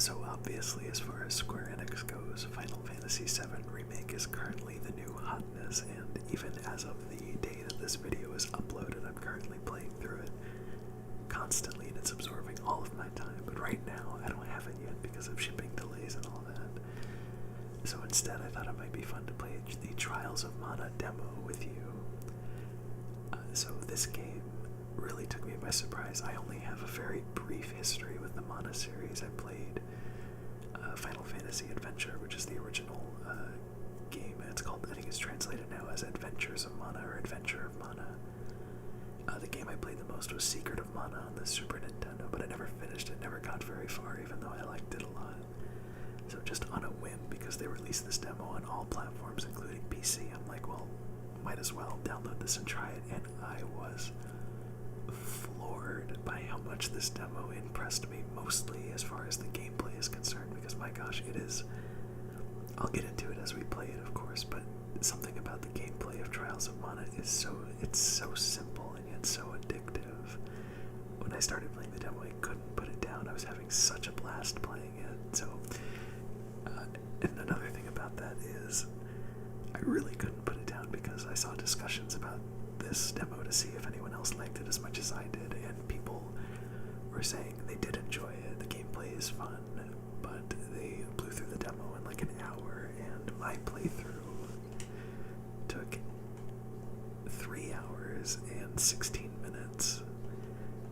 So obviously, as far as Square Enix goes, Final Fantasy VII Remake is currently the new hotness, and even as of the day that this video is uploaded, I'm currently playing through it constantly, and it's absorbing all of my time. But right now, I don't have it yet because of shipping delays and all that. So instead, I thought it might be fun to play the Trials of Mana demo with you. So this game really took me by surprise. I only have a very brief history with the Mana series. I played Final Fantasy Adventure, which is the original game. It's called, I think it's translated now as Adventures of Mana or Adventure of Mana. The game I played the most was Secret of Mana on the Super Nintendo, but I never finished it, never got very far, even though I liked it a lot. So just on a whim, because they released this demo on all platforms, including PC, I'm like, well, might as well download this and try it, and I was floored by how much this demo impressed me, mostly as far as the gameplay is concerned, because my gosh, it is, I'll get into it as we play it, of course, but something about the gameplay of Trials of Mana is it's so simple and yet so addictive. When I started playing the demo, I couldn't put it down. I was having such a blast playing it. So, and another thing about that is I really couldn't put it down because I saw discussions about this demo to see if anyone else liked it as much as I did, and people were saying they did enjoy it. The gameplay is fun, but they blew through the demo in like an hour, and my playthrough took 3 hours and 16 minutes.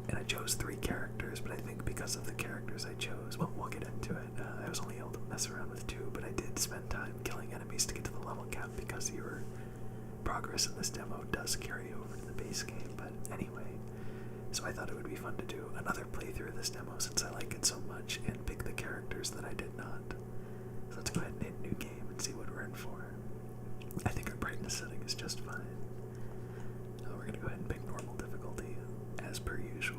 And I chose 3 characters, but I think because of the characters I chose, well, we'll get into it. I was only able to mess around with 2, but I did spend time killing enemies to get to the level cap because your progress in this demo does carry over to the base game. But anyway, so I thought it would be fun to do another playthrough of this demo since I like it so much and pick the characters that I did not. So let's go ahead and hit new game and see what we're in for. I think our brightness setting is just fine. We're going to go ahead and pick normal difficulty as per usual.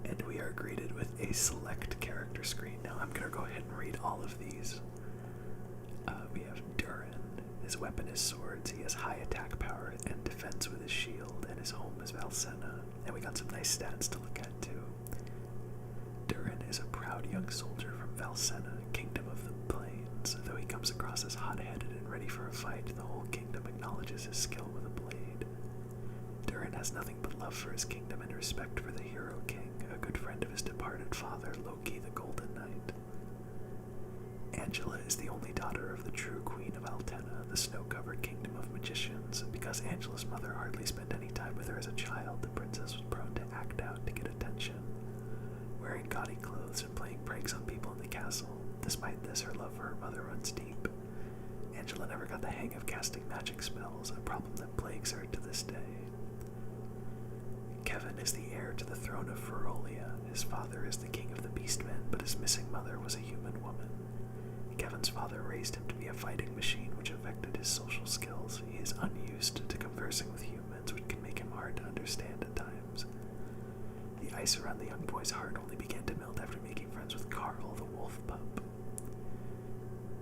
And we are greeted with a select character screen. Now I'm going to go ahead and read all of these. We have Durin. His weapon is swords. He has high attack power and defense with his shield, and his home is Valsenna. And we got some nice stats to look at too. Durin is a proud young soldier from Valsenna, Kingdom of the Plains. Though he comes across as hot-headed and ready for a fight, the whole kingdom acknowledges his skill with a blade. Durin has nothing but love for his kingdom and respect for the hero king, a good friend of his departed father, Loki the Golden Knight. Angela is the only daughter of the true queen of Altenna, the snow-covered kingdom of magicians. Because Angela's mother hardly spent any time with her as a child, the princess was prone to act out to get attention, wearing gaudy clothes and playing pranks on people in the castle. Despite this, her love for her mother runs deep. Angela never got the hang of casting magic spells, a problem that plagues her to this day. Kevin is the heir to the throne of Ferolia. His father is the king of the Beastmen, but his missing mother was a human woman. Kevin's father raised him to be a fighting machine, which affected his social skills. He is unused to conversing with humans, which can make him hard to understand at times. The ice around the young boy's heart only began to melt after making friends with Carl, the wolf pup.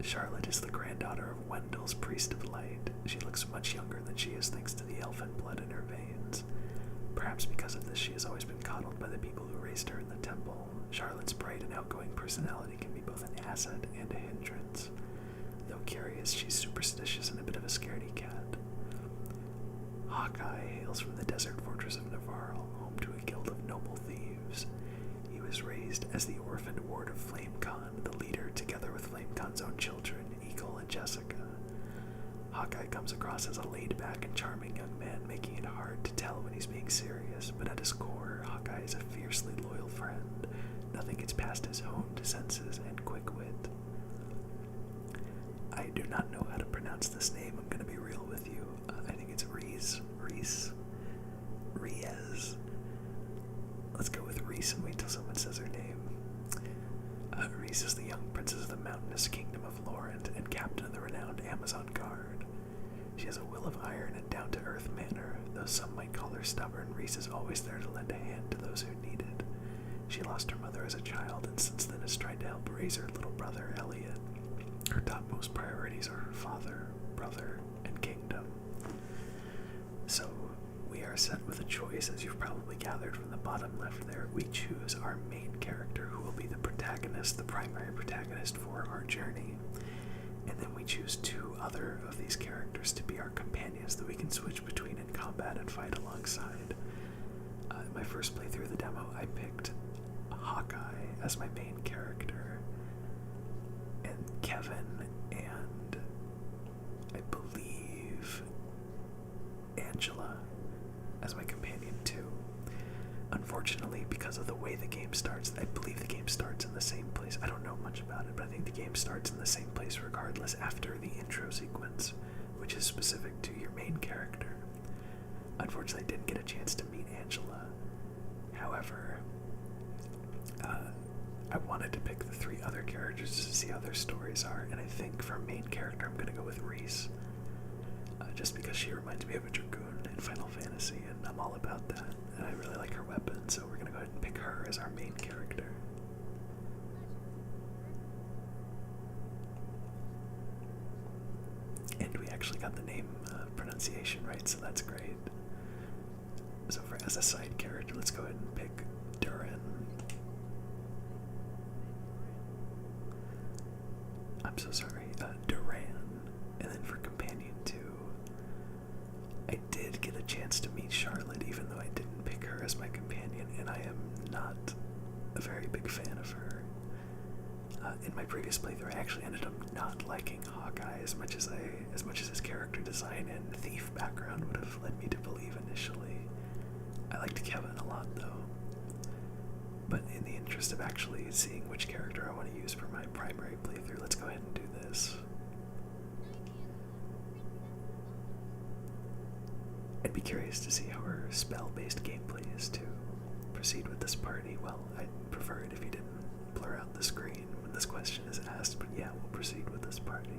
Charlotte is the granddaughter of Wendell's priest of light. She looks much younger than she is thanks to the elfin blood in her veins. Perhaps because of this, she has always been coddled by the people who raised her in the temple. Charlotte's bright and outgoing personality can be both an asset and a hindrance. Though curious, she's superstitious and a bit of a scaredy cat. Hawkeye hails from the desert fortress of Navarro, home to a guild of noble thieves. He was raised as the orphaned ward of FlameCon, the leader, together with FlameCon's own children, Eagle and Jessica. Hawkeye comes across as a laid-back and charming young man, making it hard to tell when he's being serious, but at his core, Hawkeye is a fiercely loyal friend. Nothing gets past his honed senses and quick wit. I do not know how to pronounce this name, I'm going to be real with you. I think it's Riesz. Let's go with Riesz and wait till someone says her name. Riesz is the young princess of the mountainous kingdom of Lorant and captain of the renowned Amazon Guard. She has a will of iron and down-to-earth manner. Though some might call her stubborn, Riesz is always there to lend a hand to those who need it. She lost her mother as a child and since then has tried to help raise her little brother, Elliot. Her topmost priorities are her father, brother, and kingdom. So, we are are set with a choice, as you've probably gathered from the bottom left there. We choose our main character, who will be the protagonist, the primary protagonist for our journey. And then we choose two other of these characters to be our companions that we can switch between in combat and fight alongside. In my first playthrough of the demo, I picked Hawkeye as my main character, and Kevin, and I believe Angela as my companion too. Unfortunately, because of the way the game starts, I believe the game starts in the same place. I don't know much about it, but I think the game starts in the same place regardless after the intro sequence, which is specific to your main character. Unfortunately, I didn't get a chance to meet Angela. However, I wanted to pick the three other characters to see how their stories are, and I think for main character I'm going to go with Riesz. Just because she reminds me of a Dragoon in Final Fantasy, and I'm all about that, and I really like her weapon, so we're going to go ahead and pick her as our main character. And we actually got the name pronunciation right, so that's great. So as a side character, let's go ahead and pick Duran. I'm so sorry, Duran. And then for companion 2, I did get a chance to meet Charlotte, even though I didn't pick her as my companion, and I am not a very big fan of her. In my previous playthrough, I actually ended up not liking Hawkeye as much as his character design and thief background would have led me to believe initially. I liked Kevin a lot, though. But in the interest of actually seeing which character I want to use for my primary playthrough, let's go ahead and do this. I'd be curious to see how her spell-based gameplay is to proceed with this party. Well, I'd prefer it if you didn't blur out the screen when this question is asked, but yeah, we'll proceed with this party.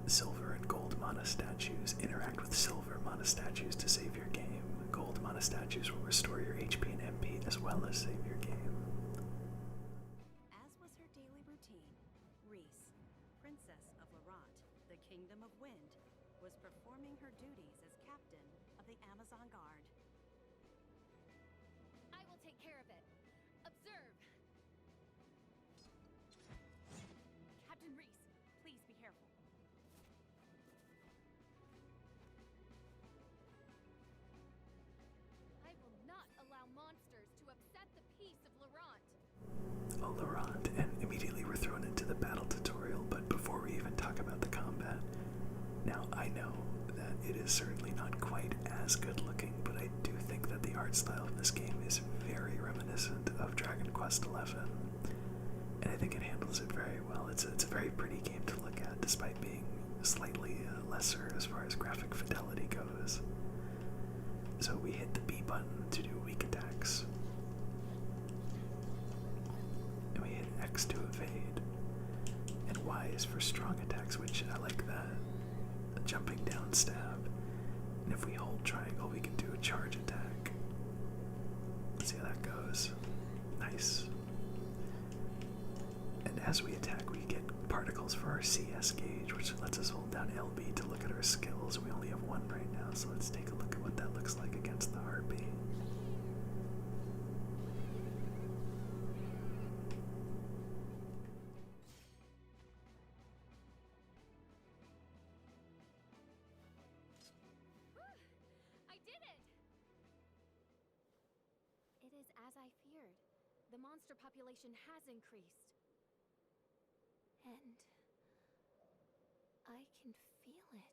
Silver and gold mana statues. Interact with silver mana statues to save your game. Gold mana statues will restore your HP and MP as well as save your game. As was her daily routine, Riesz, Princess of Lorant, the Kingdom of Wind, was performing her duties as captain of the Amazon Guard. I will take care of it. Observe! Captain Riesz, please be careful. I will not allow monsters to upset the peace of Lorant. Oh, Lorant, and immediately we're thrown into the battle tutorial, but before we even talk about the combat, now I know that it is certainly not quite as good looking, but I do think that the art style of this game is very reminiscent of Dragon Quest XI, and I think it handles it very well. It's a very pretty game to look at, despite being slightly lesser as far as graphic fidelity goes. So we hit the B button to do weak attacks, and we hit X to evade, and Y is for strong attacks, which I like that. A jumping down stab, and if we hold triangle we can do a charge attack. Let's see how that goes. Nice. And as we attack we get particles for our CS gauge, which lets us hold down LB to look at our skills. We only have one right now, so let's take a look at what that looks like against the Harpy. I did it! It is as I feared. The monster population has increased. And I can feel it.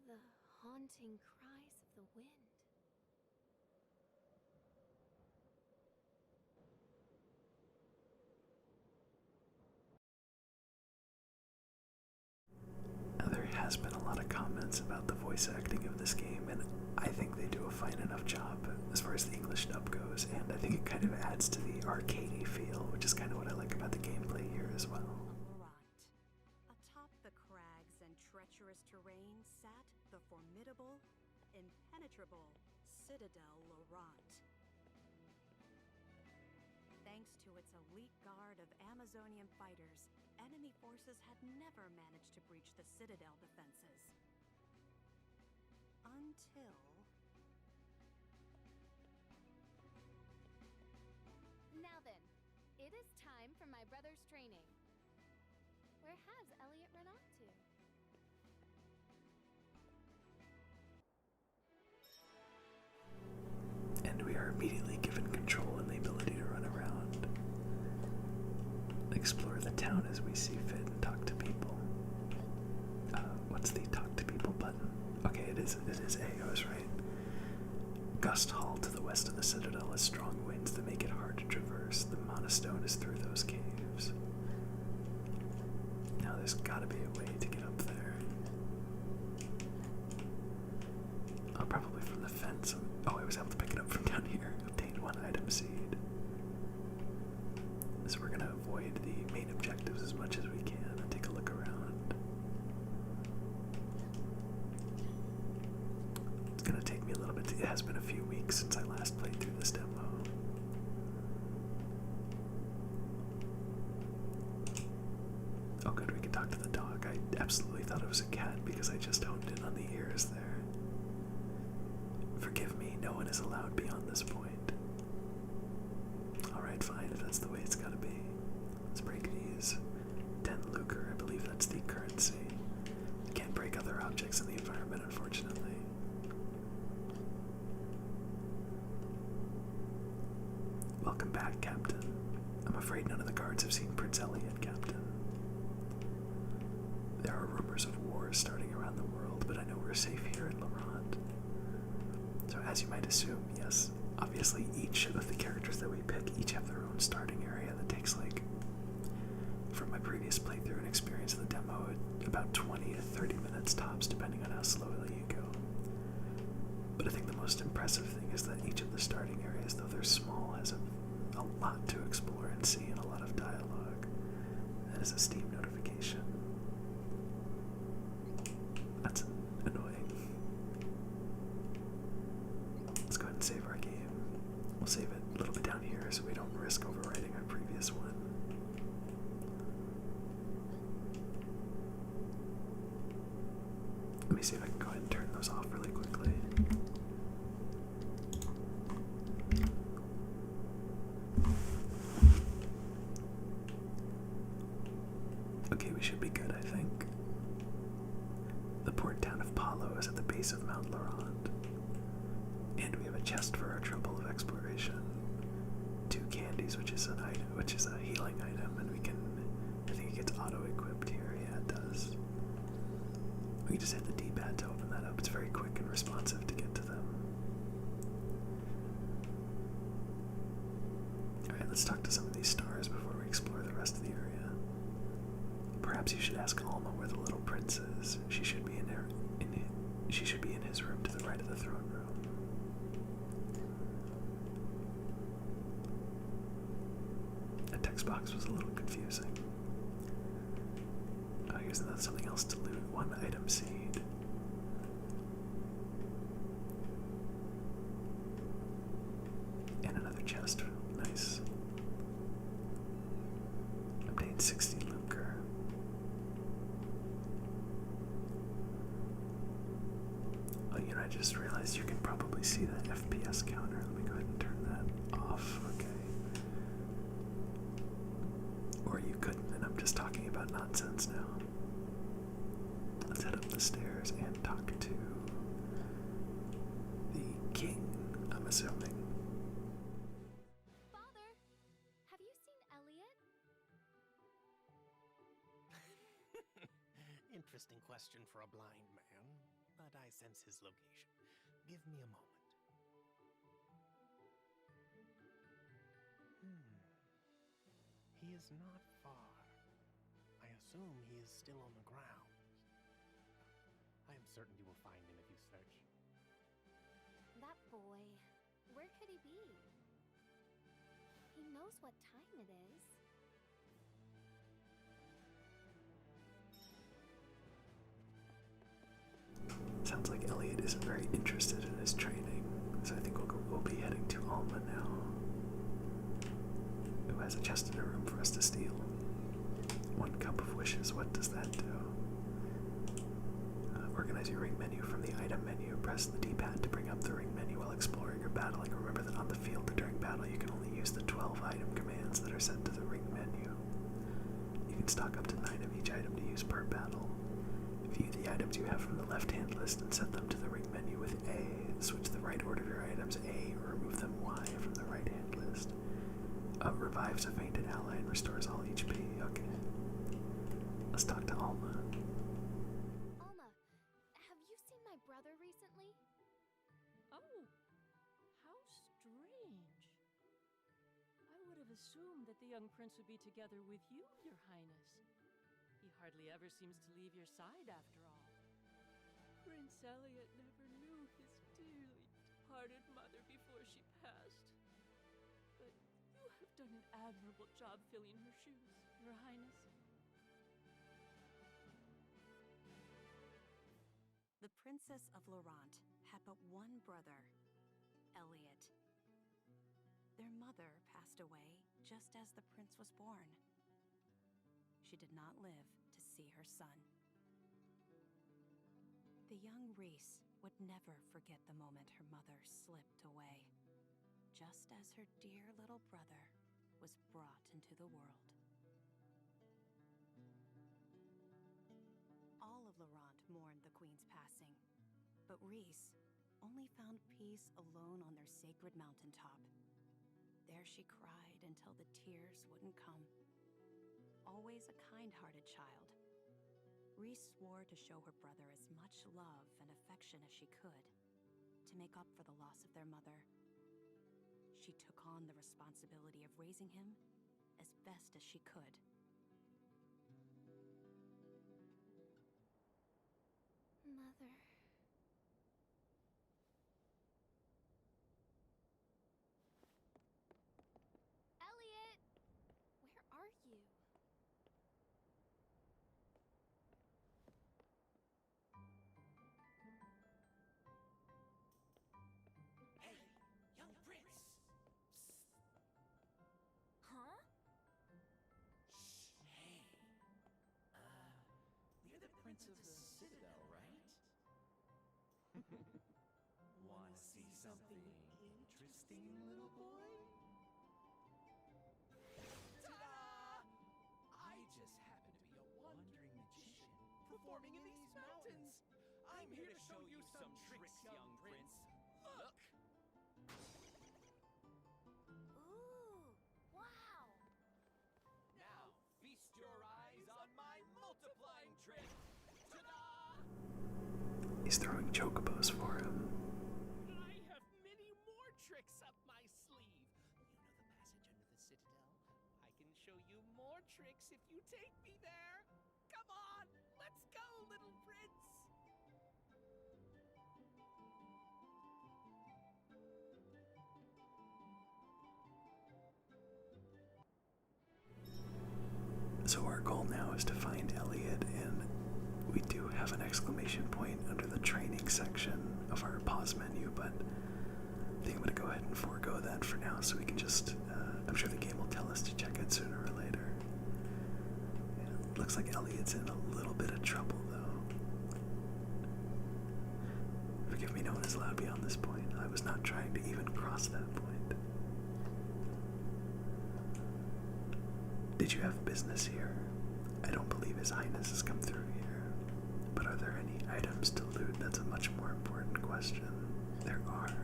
The haunting cries of the wind. Now, there has been a lot of comments about the voice acting of this game, and I think they do a fine enough job as far as the English dub goes, and I think it kind of adds to the arcadey feel, which is kind of what I like about the gameplay here as well. Lorant. Atop the crags and treacherous terrain sat the formidable, impenetrable Citadel Lorant. Thanks to its elite guard of Amazonian fighters, enemy forces had never managed to breach the Citadel defenses. Until... Now then, it is time for my brother's training. Where has Elliot run off to? And we are immediately given control and the ability to run around, explore the town as we see fit, and talk to people. What's the talk to people button? Okay, it is A, I was right. Gust Hall to the west of the Citadel has strong winds that make it hard to traverse. The Monostone is through those caves. Now there's gotta be a way to get up there. Oh, probably from the fence. Oh, I was able to pick it up from down here. Obtained 1 item seed. So we're gonna avoid the main objectives as much as we can and take a look around. It's gonna take me a little bit. It has been a few weeks since I last played through this demo. Oh good, we can talk to the dog. I absolutely thought it was a cat because I just honed in on the ears there. Forgive me, no one is allowed beyond this point. Alright, fine, if that's the way it's gotta be. Let's break these. 10 lucre, I believe that's the currency. You can't break other objects in the environment, unfortunately. Welcome back, Captain. I'm afraid none of the guards have seen Prince Elliot, Captain. There are rumors of wars starting around the world, but I know we're safe here in Lorant. So as you might assume, yes, obviously each of the characters that we pick each have their own starting area that takes, like, from my previous playthrough and experience of the demo, about 20 to 30 minutes tops, depending on how slowly you go. But I think the most impressive thing is that each of the starting areas, though they're small, has a lot to explore and see and a lot of dialogue. That is a Steam notification. That's annoying. Let's go ahead and save our game. We'll save it a little bit down here so we don't risk overwriting our previous one. Let me see if I can go ahead and turn those off really quickly. Okay, we should be good, I think. The port town of Palo is at the base of Mount Lorant. And we have a chest for our trouble of exploration. 2 candies, which is an item, which is a healing item, and we can, I think it gets auto-equipped here. Yeah, it does. We can just hit the D-pad to open that up. It's very quick and responsive to get to them. Alright, let's talk to some of these stars before we explore the rest of the area. Perhaps you should ask Alma where the little prince is. She should be in his room to the right of the throne room. That text box was a little confusing. Here's something else to loot. 1 item seed. And another chest. Nice. Obtained 60 lucre. Oh, you know, I just realized you can probably see that FPS counter. Let me go ahead and turn that off. Okay. Or you couldn't, and I'm just talking about nonsense now. Let's head up the stairs and talk to the king, I'm assuming. Father, have you seen Elliot? Interesting question for a blind man, but I sense his location. Give me a moment. He is not far. I assume he is still on the ground. I am certain you will find him if you search. That boy, where could he be? He knows what time it is. Sounds like Elliot isn't very interested in his training, so I think we'll be heading to Alma now, who has a chest in her room for us to steal. 1 cup wishes. What does that do? Organize your ring menu from the item menu. Press the D-pad to bring up the ring menu while exploring or battling. Remember that on the field during battle you can only use the 12 item commands that are set to the ring menu. You can stock up to 9 of each item to use per battle. View the items you have from the left-hand list and set them to the ring menu with A. Switch the right order of your items A or remove them Y from the right-hand list. Revives a fainted ally and restores all HP. Okay. Let's talk to Alma. Alma, have you seen my brother recently? Oh, how strange. I would have assumed that the young prince would be together with you, Your Highness. He hardly ever seems to leave your side, after all. Prince Elliot never knew his dearly departed mother before she passed. But you have done an admirable job filling her shoes, Your Highness. The Princess of Lorant had but one brother, Elliot. Their mother passed away just as the prince was born. She did not live to see her son. The young Riesz would never forget the moment her mother slipped away, just as her dear little brother was brought into the world. All of Lorant mourned the queen's passing, but Riesz only found peace alone on their sacred mountaintop. There she cried until the tears wouldn't come. Always a kind-hearted child, Riesz swore to show her brother as much love and affection as she could, to make up for the loss of their mother. She took on the responsibility of raising him as best as she could. Mother. Elliot! Where are you? Hey, young prince! Huh? Shh, hey. You're the prince of the Citadel, right? Wanna see something interesting, little boy? Ta-da! I just happen to be a wandering magician performing in these mountains. I'm here to show you some tricks, young prince. Look! Ooh, wow! Now, feast your eyes on my multiplying trick! Ta-da! He's throwing chocobos for him. I have many more tricks up my sleeve. You know the passage under the Citadel? I can show you more tricks if you take me there. Come on, let's go, little prince. So our goal now is to find Elliot, and we do have an exclamation point under the training section of our pause menu, but I think I'm going to go ahead and forego that for now so we can just, I'm sure the game will tell us to check it sooner or later. Yeah, looks like Elliot's in a little bit of trouble though. Forgive me, no one is allowed beyond this point. I was not trying to even cross that point. Did you have business here? I don't believe His Highness has come through here. But are there any items to loot? That's a much more important question. There are.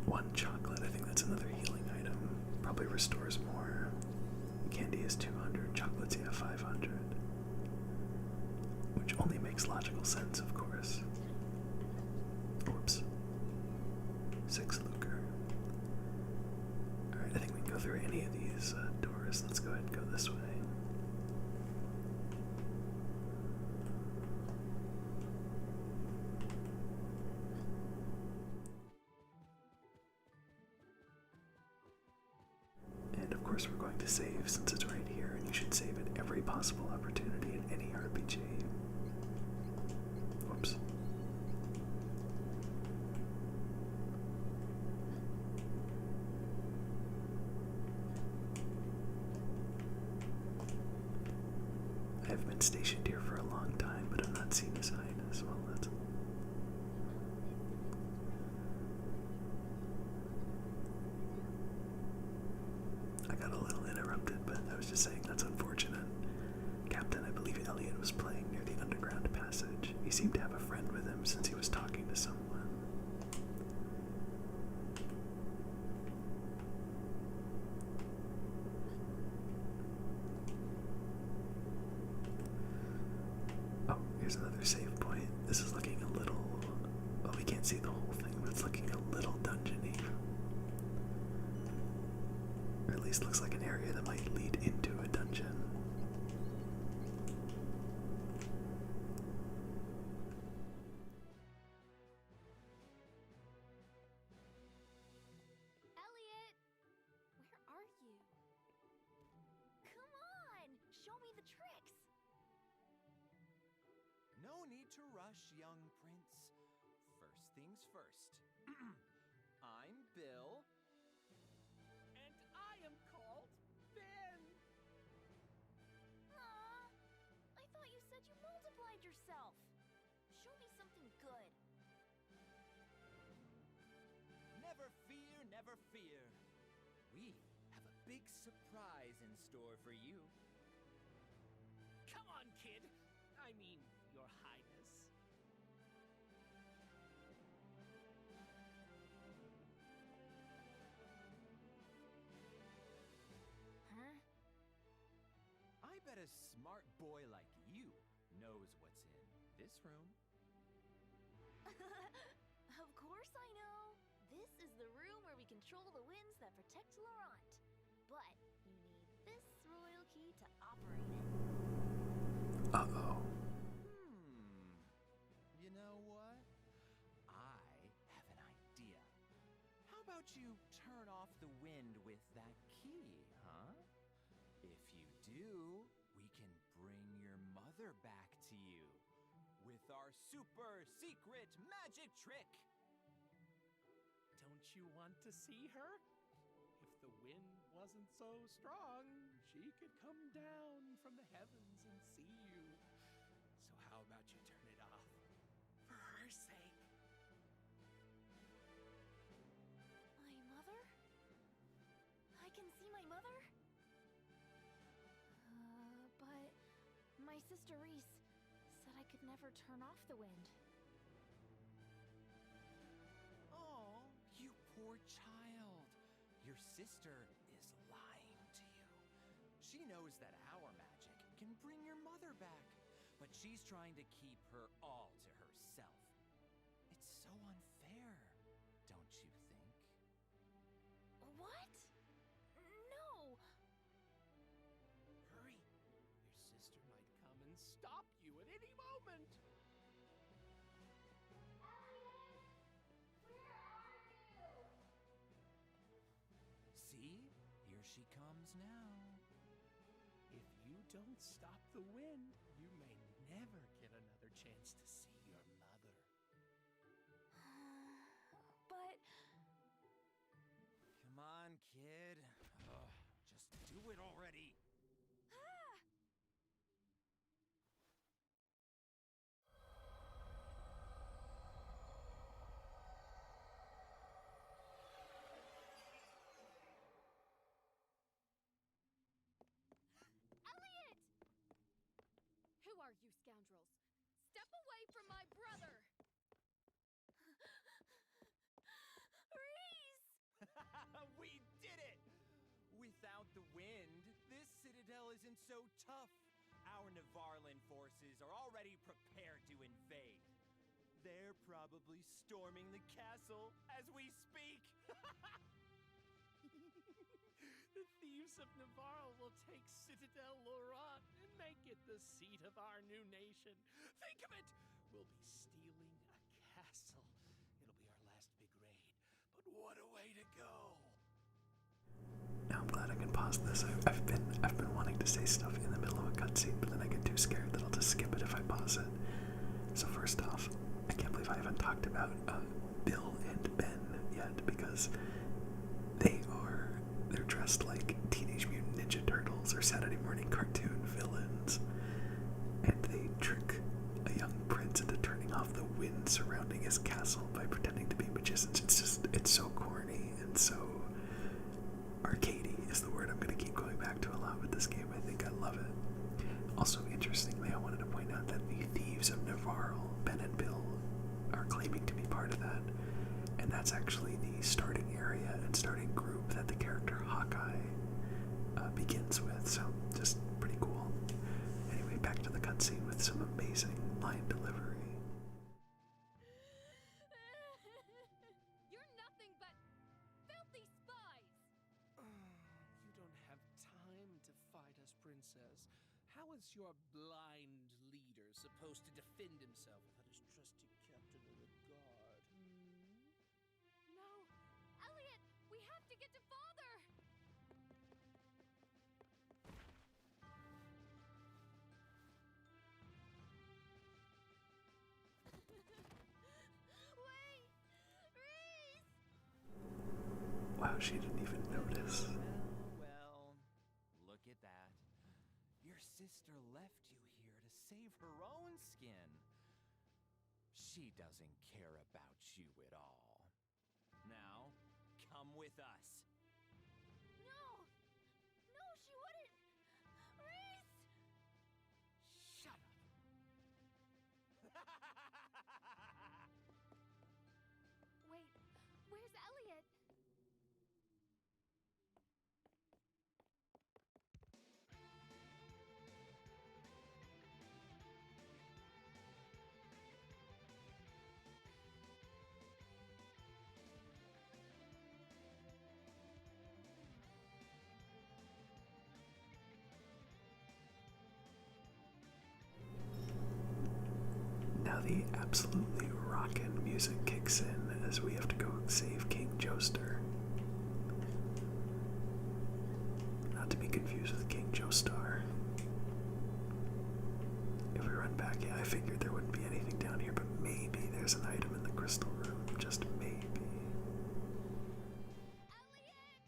1 chocolate, I think that's another healing item. Probably restores more. Candy is 200, chocolates, yeah, 500. Which only makes logical sense, of course. Whoops. 6 lucre. Alright, I think we can go through any of these doors. Let's go ahead and go this way. And of course we're going to save since it's right here, and you should save at every possible opportunity in any RPG. Whoops. been stationed here for a long time, but I'm not seen His Highness. Well, that's... I got a little interrupted, but I was just saying that's unfortunate. Captain, I believe Elliot was playing near the underground passage. He seemed to have a friend with him since he was talking to someone. Oh, here's another save point. This is looking a little... Well, we can't see the whole thing, but it's looking a little dungeon-y. Or at least looks like an area that might lead into a dungeon. Elliot! Where are you? Come on! Show me the tricks! No need to rush, young prince. First things first. I'm Bill. And I am called Ben. Aw, I thought you said you multiplied yourself. Show me something good. Never fear, never fear. We have a big surprise in store for you. Come on, kid. I mean, Your Highness. Huh? I bet a smart boy like you knows what's in this room. Of course I know. This is the room where we control the winds that protect Lorant. But you need this royal key to operate it. Uh-oh. You know what? I have an idea. How about you turn off the wind with that key, huh? If you do, we can bring your mother back to you with our super secret magic trick. Don't you want to see her? If the wind wasn't so strong, she could come down from the heavens and see you. So how about you turn it off? For her sake. My mother? I can see my mother? But my sister Riesz said I could never turn off the wind. Oh, you poor child. Your sister is lying to you. She knows that our magic can bring your mother back, but she's trying to keep her all to herself. It's so unfair, don't you think? What? No! Hurry. Your sister might come and stop you at any moment. See? Here she comes now. If you don't stop the wind, you may never get another chance to see your mother. But Come on, kid. Ugh, just do it already. Elliot! Who are you scoundrels? Step away from my brother! Riesz! We did it! Without the wind, this citadel isn't so tough. Our Navarlan forces are already prepared to invade. They're probably storming the castle as we speak. The thieves of Navarre will take Citadel Lorant and make it the seat of our new nation. Think of it! We'll be stealing a castle. It'll be our last big raid. But what a way to go! Now I'm glad I can pause this. I've been wanting to say stuff in the middle of a cutscene, but then I get too scared that I'll just skip it if I pause it. So first off, I can't believe I haven't talked about Bill and Ben yet, because they're dressed like Teenage Mutant Ninja Turtles or Saturday morning cartoon villains. begins with, so just pretty cool. Anyway, back to the cutscene with some amazing line delivery. You're nothing but filthy spies! You don't have time to fight us, Princess. How is your blind leader supposed to defend himself without his trusty captain of the guard? No! Elliot! We have to get to Father! Wait! Reese! Wow, she didn't even notice. Well, look at that. Your sister left you here to save her own skin. She doesn't care about you at all. Now, come with us. No! No, she wouldn't! Reese! Shut up. Wait, where's Elliot? Now the absolutely rockin' music kicks in as we have to go save King Joestar. Not to be confused with King Joestar. If we run back, yeah, I figured there wouldn't be anything down here, but maybe there's an item in the crystal room. Just maybe. Elliot!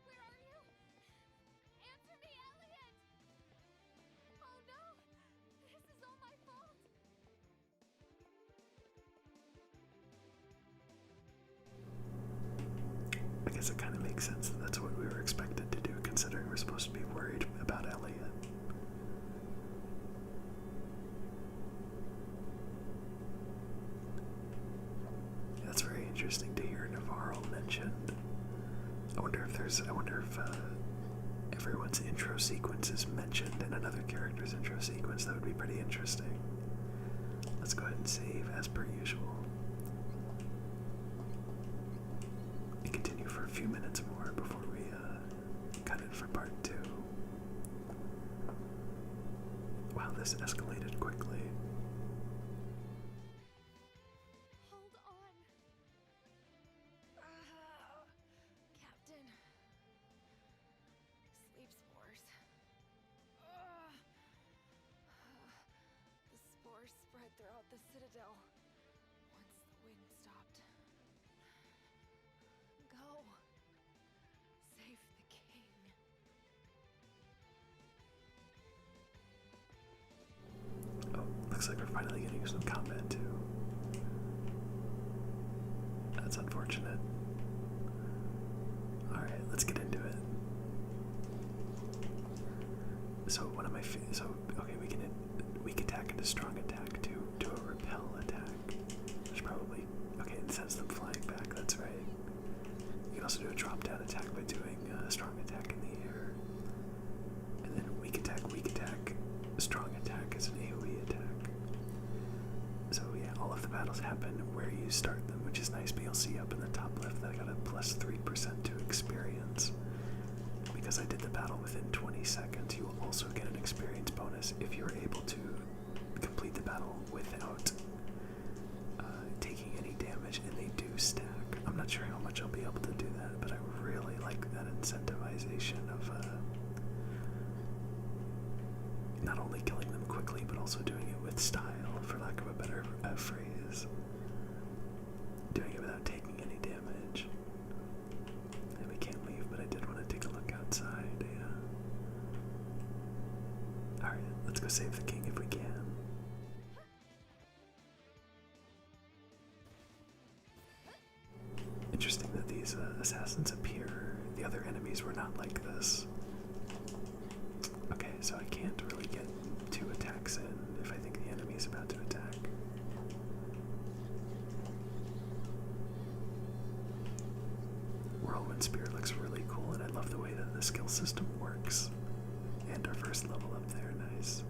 Where are you? Answer me, Elliot! Oh no! This is all my fault! I guess it kind of makes sense that that's what we were expected to do, considering we're supposed to be worried about Elliot. That's very interesting to hear Navarro mentioned. I wonder if everyone's intro sequence is mentioned in another character's intro sequence. That would be pretty interesting. Let's go ahead and save as per usual. And continue for a few minutes more before we cut it for part 2. Wow, this escalated quickly. Hold on. Captain. Sleep spores. The spores spread throughout the citadel once the wind stopped. Go. Save the king. Oh, looks like we're finally getting some combat too. That's unfortunate. Alright, let's get into it. So one of my okay, we can weak attack into strong attack to do a repel attack. Which probably okay, it sends them flying back, that's right. You can also do a drop down attack by doing a strong attack in the air. And then weak attack, strong attack is an AoE attack. So yeah, all of the battles happen where you start them, which is nice, but you'll see up in the top left that I got a plus 3% to experience. Because I did the battle within 20 seconds, you will also get an experience bonus if you're able to complete the battle without taking any damage, and they do stack. I'm not sure how much I'll be able to do that, but I really like that incentivization of not only killing them quickly, but also doing it with style, for lack of a better phrase. Doing it without taking any damage. And we can't leave, but I did want to take a look outside. Yeah. Alright, let's go save the king if we can. Interesting that these assassins appear. The other enemies were not like this. Okay, so I can't really get 2 attacks in if I think the enemy is about to attack. Whirlwind Spear looks really cool, and I love the way that the skill system works. first level up there, nice.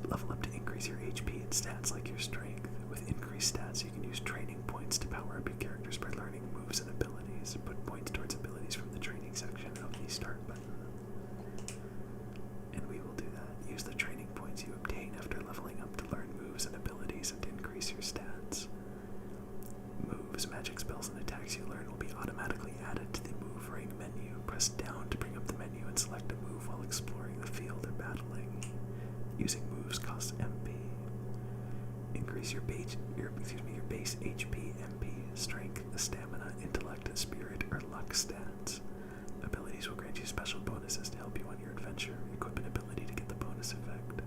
Level up to increase your HP and stats like your strength. With increased stats, you can use training points to power up your characters by learning moves and abilities. Put points towards abilities from the training section of the start button. And we will do that. Use the training points you obtain after leveling up to learn moves and abilities and to increase your stats. Moves, magic spells, and attacks you learn will be automatically added to the move ring menu. Press down to bring up the menu and select a move while exploring the field or battling. Using moves costs MP. Increase your base HP, MP, strength, stamina, intellect, spirit, or luck stats. Abilities will grant you special bonuses to help you on your adventure. Equip an ability to get the bonus effect.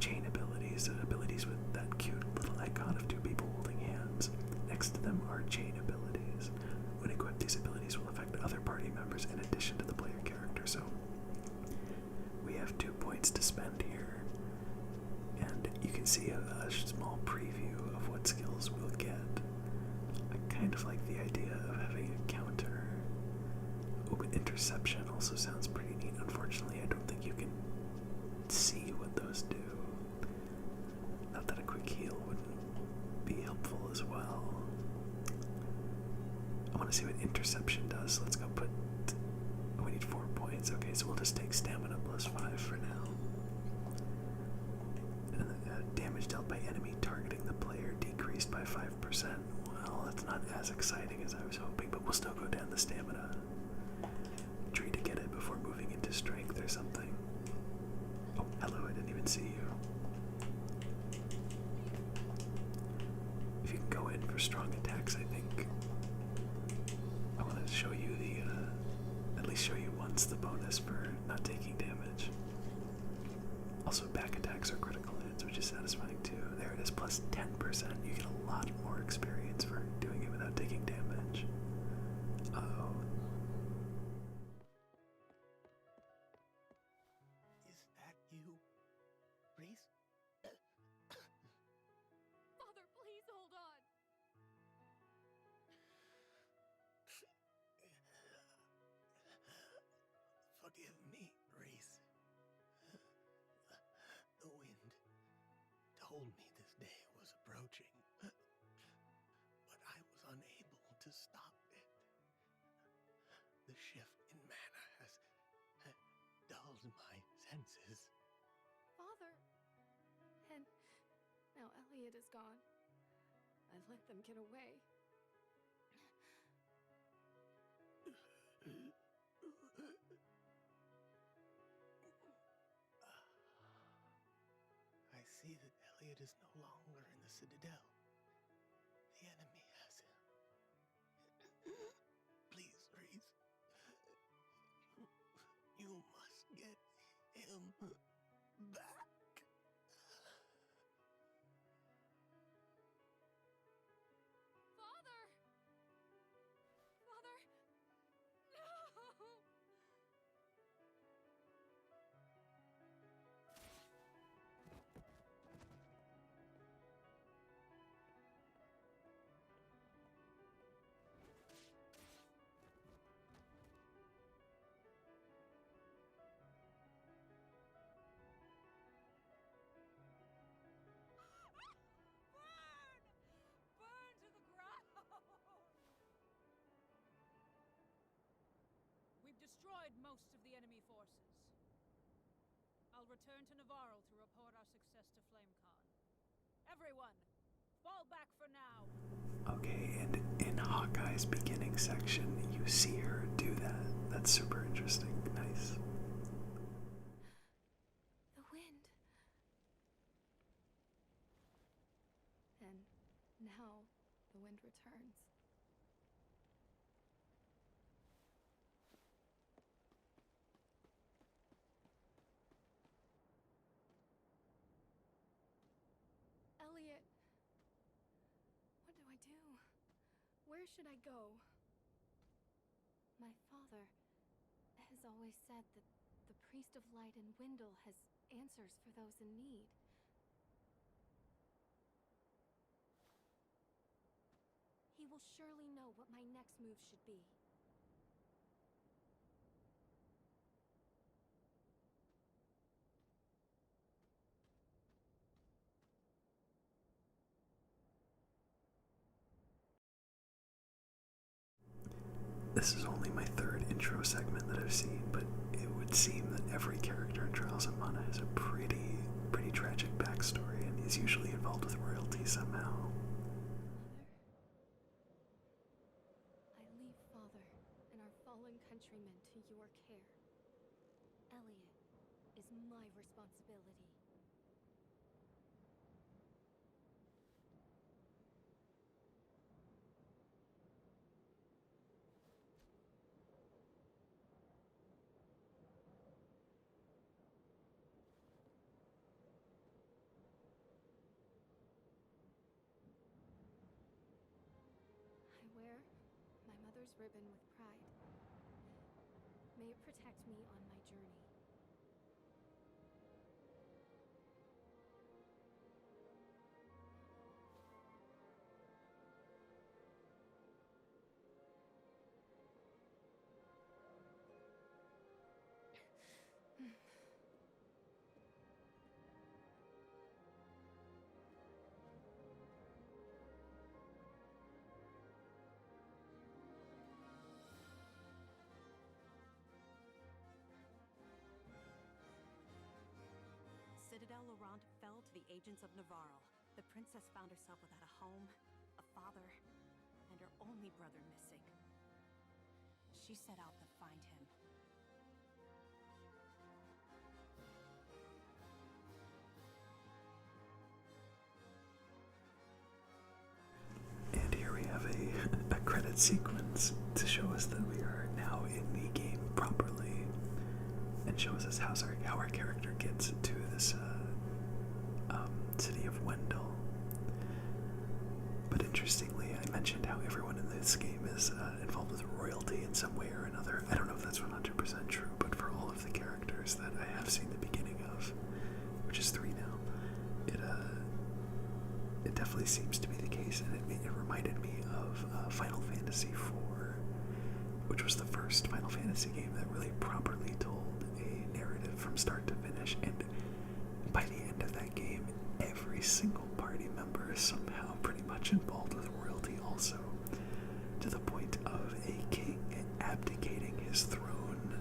Chain abilities, abilities with that cute little icon of two people holding hands. Next to them are chain abilities. When equipped, these abilities will affect other party members in addition to the player character, so we have 2 points to spend here. And you can see a small preview of what skills we'll get. I kind of like the idea of having a counter. Interception also sounds pretty neat. Unfortunately, I don't think you can see what those do. Not that a quick heal wouldn't be helpful as well. I want to see what interception does. Let's go put... Oh, we need 4 points. Okay, so we'll just take stamina plus 5 for now. Damage dealt by enemy targeting the player decreased by 5%. Well, that's not as exciting as I was hoping, but we'll still go down the stamina tree to get it before moving into strength or something. Oh, hello, I didn't even see you. If you can go in for strong attacks, I think I want to show you at least show you once the bonus for not taking damage. Also, back attacks are critical hits, which is satisfying too. There it is, plus 10%. You get a lot more experience for doing it without taking damage. Uh-oh. Is that you, Riesz? Father, please hold on. Forgive me, Riesz. The wind told me this day was approaching, but I was unable to stop it. The shift in mana has dulled my senses. Father. And now Elliot is gone. I've let them get away. I see that Elliot is no longer in the Citadel. The enemy has him. Please, Riesz. You must get him back. Father! Father! No! Burn to the ground! We've destroyed most of the enemy forces. I'll return to Navarro to report our success to FlameCon. Everyone, fall back for now! Okay, and in Hawkeye's beginning section, you see her do that. That's super interesting. Nice. The wind. And now the wind returns. Elliot, what do I do? Where should I go? My father has always said that the Priest of Light in Windle has answers for those in need. He will surely know what my next move should be. this is only my third intro segment that I've seen, but it would seem that every character in Trials of Mana has a pretty tragic backstory and is usually involved with royalty somehow. I leave Father and our fallen countrymen to your care. Elliot is my responsibility. I wear my mother's ribbon with pride. May it protect me on my journey. Citadel Lorant fell to the agents of Navarro. The princess found herself without a home, a father, and her only brother missing. She set out to find him. And here we have a credit sequence to show us that we are now in the game properly, and shows us how our character gets to this city of Wendell. But interestingly, I mentioned how everyone in this game is involved with royalty in some way or another. I don't know if that's 100% true, but for all of the characters that I have seen the beginning of, which is 3 now, it definitely seems to be the case, and it reminded me of Final Fantasy IV, which was the first Final Fantasy game that really properly told a narrative from start to finish, and by the end of that game, every single party member is somehow pretty much involved with royalty also, to the point of a king abdicating his throne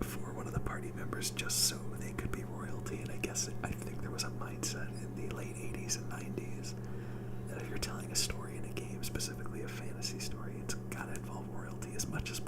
for one of the party members just so they could be royalty. And I think there was a mindset in the late 80s and 90s that if you're telling a story in a game, specifically a fantasy story, it's gotta involve royalty as much as